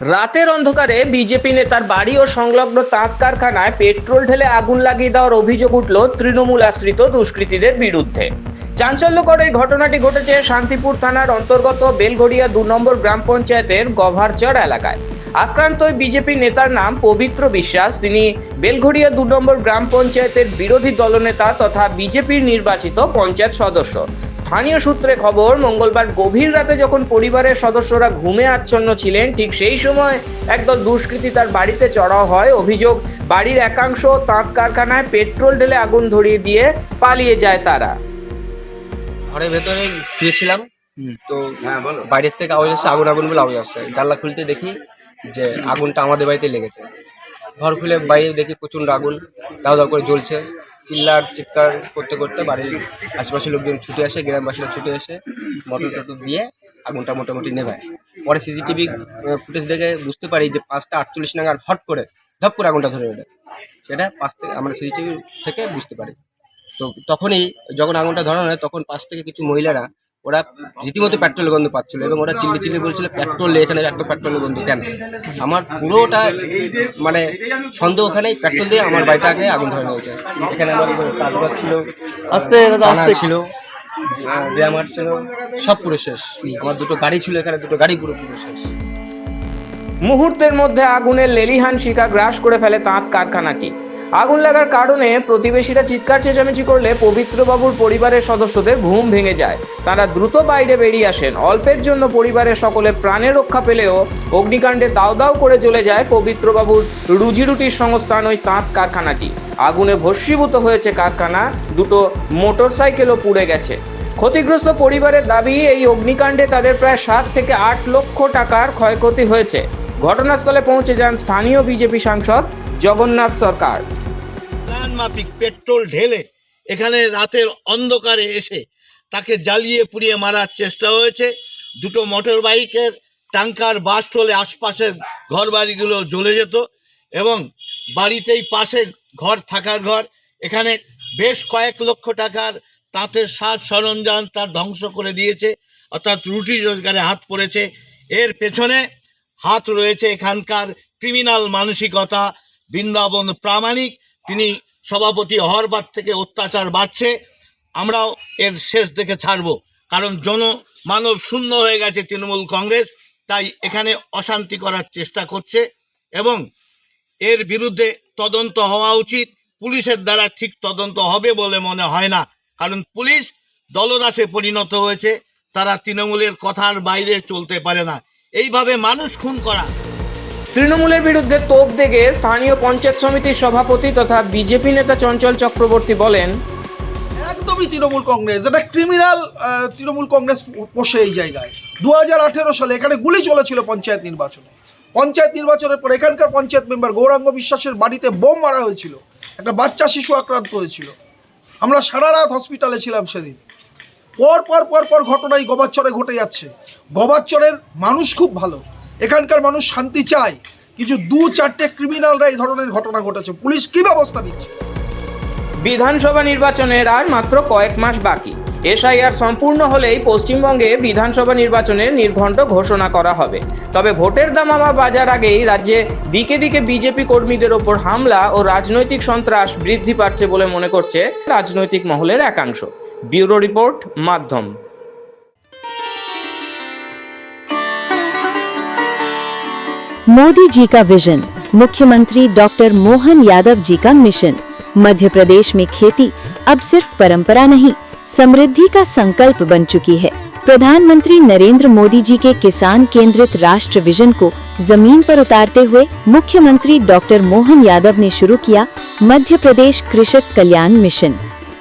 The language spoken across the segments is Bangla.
রাতের অন্ধকারে বিজেপি নেতার বাড়ি ও সংলগ্ন তাঁত কারখানায় পেট্রোল ঢেলে আগুন লাগিয়ে দেওয়ার অভিযোগ উঠল তৃণমূল আশ্রিত দুষ্কৃতীদের বিরুদ্ধে। চাঞ্চল্যকর এই ঘটনাটি ঘটেছে শান্তিপুর থানার অন্তর্গত বেলঘড়িয়া ২ নম্বর গ্রাম পঞ্চায়েতের গভারচর এলাকায়। আক্রান্ত ওই বিজেপি নেতার নাম পবিত্র বিশ্বাস। তিনি বেলঘড়িয়া ২ নম্বর গ্রাম পঞ্চায়েতের বিরোধী দলনেতা তথা বিজেপির নির্বাচিত পঞ্চায়েত সদস্য। স্থানীয় সূত্রে খবর, মঙ্গলবার গভীর রাতে যখন পরিবারের সদস্যরা ঘুমে আচ্ছন্ন ছিলেন, ঠিক সেই সময় একদল দুষ্কৃতী তার বাড়িতে চড়াও হয়। অভিযোগ, বাড়ির একাংশ তাঁত কারখানায় পেট্রোল ঢেলে আগুন ধরিয়ে দিয়ে পালিয়ে যায় তারা। ঘরের ভেতরে শুয়েছিলাম, তো বাইরের থেকে আওয়াজ আসছে, আগুন আগুন বলে আওয়াজ আসছে। জানলা খুলতে দেখি যে আগুনটা আমাদের বাড়িতে লেগেছে। ঘর খুলে বাইরে দেখি প্রচণ্ড আগুন দাও দাও করে জ্বলছে। চিৎকার করতে করতে বাড়ির আশেপাশের লোকজন ছুটে আসে, গ্রামবাসীরা ছুটে এসে মোটর টোটর দিয়ে আগুনটা মোটামুটি নেভায়। পরে সিসিটিভি ফুটেজ দেখে বুঝতে পারি যে 5টা 48 নাগাদ হট করে ধপ করে আগুনটা ধরে ওঠে। সেটা পাশ থেকে আমরা সিসিটিভি থেকে বুঝতে পারি। তো তখনই যখন আগুনটা ধরানো হয়, তখন পাশ থেকে কিছু মহিলারা ওরা রীতিমতো পেট্রোলের গন্ধ পাচ্ছিল এবং ওরা চিল্লি বলছিল, পেট্রোল এখানে এত পেট্রোলের গন্ধ কেন? আমার পুরোটা মানে সন্দেহ ওখানেই, পেট্রোল দিয়ে আমার বাড়িটাকে আগুন ধরে নিয়েছে। এখানে আমার কাজবাজ ছিল, আস্তে ছিল, আমার ছিল, সব পুরো শেষ। আমার 2টো গাড়ি ছিল, এখানে 2টো গাড়ি পুরো শেষ। মুহূর্তের মধ্যে আগুনের লেলিহান শিখা গ্রাস করে ফেলে তাঁত কারখানাটি। আগুন লাগার কারণে প্রতিবেশীরা চিৎকার চেঁচামেচি করলে পবিত্রবাবুর পরিবারের সদস্যদের ঘুম ভেঙে যায়। তারা দ্রুত বাইরে বেরিয়ে আসেন। অল্পের জন্য পরিবারের সকলের প্রাণের রক্ষা পেলেও অগ্নিকাণ্ডে দাউ দাউ করে জ্বলে যায় পবিত্রবাবুর রুজিরুটির সংস্থান ওই তাঁত কারখানাটি। আগুনে ভস্মীভূত হয়েছে কারখানা, 2টো মোটরসাইকেলও পুড়ে গেছে। ক্ষতিগ্রস্ত পরিবারের দাবি, এই অগ্নিকাণ্ডে তাদের প্রায় 7 থেকে 8 লক্ষ টাকার ক্ষয়ক্ষতি হয়েছে। ঘটনাস্থলে পৌঁছে যান স্থানীয় বিজেপি সাংসদ জগন্নাথ সরকার। মাফিক পেট্রোল ঢেলে এখানে রাতের অন্ধকারে এসে তাকে জ্বালিয়ে পুড়িয়ে মারার চেষ্টা হয়েছে। 2টো মোটর বাইকের ট্যাঙ্কার বাস্ট হলে আশপাশের ঘর বাড়িগুলো জ্বলে যেত এবং বাড়িতেই পাশে ঘর থাকার ঘর, এখানে বেশ কয়েক লক্ষ টাকার তাঁতের সাজ সরঞ্জাম তার ধ্বংস করে দিয়েছে, অর্থাৎ রুটি রোজগারে হাত পড়েছে। এর পেছনে হাত রয়েছে এখানকার ক্রিমিনাল মানসিকতা। বৃন্দাবন প্রামাণিক, তিনি সভাপতি হওয়ার পর থেকে অত্যাচার বাড়ছে। আমরাও এর শেষ দেখে ছাড়ব, কারণ জনমানব শূন্য হয়ে গেছে তৃণমূল কংগ্রেস, তাই এখানে অশান্তি করার চেষ্টা করছে এবং এর বিরুদ্ধে তদন্ত হওয়া উচিত। পুলিশের দ্বারা ঠিক তদন্ত হবে বলে মনে হয় না, কারণ পুলিশ দলদাসে পরিণত হয়েছে। তারা তৃণমূলের কথার বাইরে চলতে পারে না। এইভাবে মানুষ খুন করা। তৃণমূলের বিরুদ্ধে তোপ দেগে স্থানীয় পঞ্চায়েত সমিতির সভাপতি তথা বিজেপি নেতা চঞ্চল চক্রবর্তী বলেন, একদমই তৃণমূল কংগ্রেস, এটা ক্রিমিনাল তৃণমূল কংগ্রেস বসে এই জায়গায়। 2018 সালে এখানে গুলি চলেছিল পঞ্চায়েত নির্বাচনের পর এখানকার পঞ্চায়েত মেম্বার গৌরাঙ্গ বিশ্বাসের বাড়িতে বোম মারা হয়েছিল, একটা বাচ্চা শিশু আক্রান্ত হয়েছিল। আমরা সারা রাত হসপিটালে ছিলাম সেদিন। পর ঘটনাই গবাচ্চরে ঘটে যাচ্ছে। গবাচ্চরের মানুষ খুব ভালো, এখানকার মানুষ শান্তি চায়, কিছু 2-4টে ক্রিমিনালরা এই ধরনের ঘটনা ঘটেছে। পুলিশ কি ব্যবস্থা নিচ্ছে? বিধানসভা নির্বাচনের আর মাত্র কয়েক মাস বাকি। এসআইআর সম্পূর্ণ হলেই পশ্চিমবঙ্গে বিধানসভা নির্বাচনের নির্ঘণ্ট ঘোষণা করা হবে। তবে ভোটের দামামা বাজার আগেই রাজ্যে দিকে দিকে বিজেপি কর্মীদের ওপর হামলা ও রাজনৈতিক সন্ত্রাস বৃদ্ধি পাচ্ছে বলে মনে করছে রাজনৈতিক মহলের একাংশ। ব্যুরো রিপোর্ট, মাধ্যম। मोदी जी का विजन, मुख्यमंत्री डॉक्टर मोहन यादव जी का मिशन। मध्य प्रदेश में खेती अब सिर्फ परंपरा नहीं, समृद्धि का संकल्प बन चुकी है। प्रधानमंत्री नरेंद्र मोदी जी के किसान केंद्रित राष्ट्र विजन को जमीन पर उतारते हुए मुख्यमंत्री डॉक्टर मोहन यादव ने शुरू किया मध्य प्रदेश कृषक कल्याण मिशन।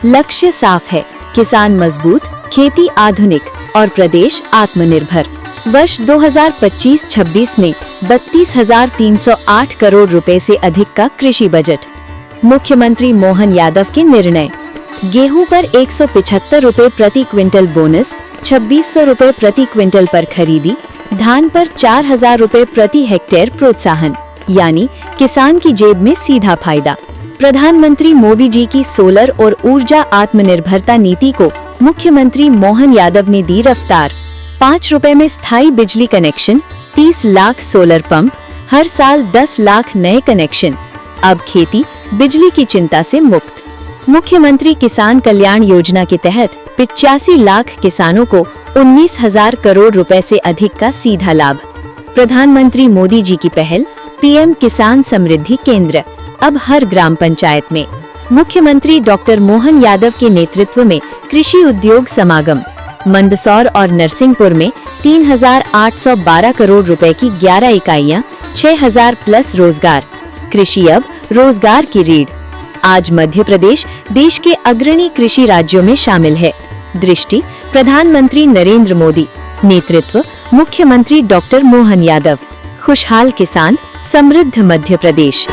लक्ष्य साफ है, किसान मजबूत, खेती आधुनिक और प्रदेश आत्मनिर्भर। वर्ष 2025-26 में 32,308 करोड़ रुपए से अधिक का कृषि बजट। मुख्यमंत्री मोहन यादव के निर्णय, गेहूं पर 175 रुपए प्रति क्विंटल बोनस, 2600 रुपए प्रति क्विंटल पर खरीदी, धान पर 4,000 रुपए प्रति हेक्टेयर प्रोत्साहन, यानी किसान की जेब में सीधा फायदा। प्रधानमंत्री मोदी जी की सोलर और ऊर्जा आत्मनिर्भरता नीति को मुख्यमंत्री मोहन यादव ने दी रफ्तार। 5 रुपए में स्थायी बिजली कनेक्शन, 30 लाख सोलर पंप, हर साल 10 लाख नए कनेक्शन। अब खेती बिजली की चिंता से मुक्त। मुख्यमंत्री किसान कल्याण योजना के तहत 85 लाख किसानों को 19,000 करोड़ रुपए से अधिक का सीधा लाभ। प्रधानमंत्री मोदी जी की पहल पीएम किसान समृद्धि केंद्र अब हर ग्राम पंचायत में। मुख्यमंत्री डॉक्टर मोहन यादव के नेतृत्व में कृषि उद्योग समागम। मंदसौर और नरसिंहपुर में 3,812 करोड़ रुपए की 11 इकाइयां, 6,000 प्लस रोजगार। कृषि अब रोजगार की रीढ़। आज मध्य प्रदेश देश के अग्रणी कृषि राज्यों में शामिल है। दृष्टि प्रधानमंत्री नरेंद्र मोदी, नेतृत्व मुख्यमंत्री डॉक्टर मोहन यादव। खुशहाल किसान, समृद्ध मध्य प्रदेश।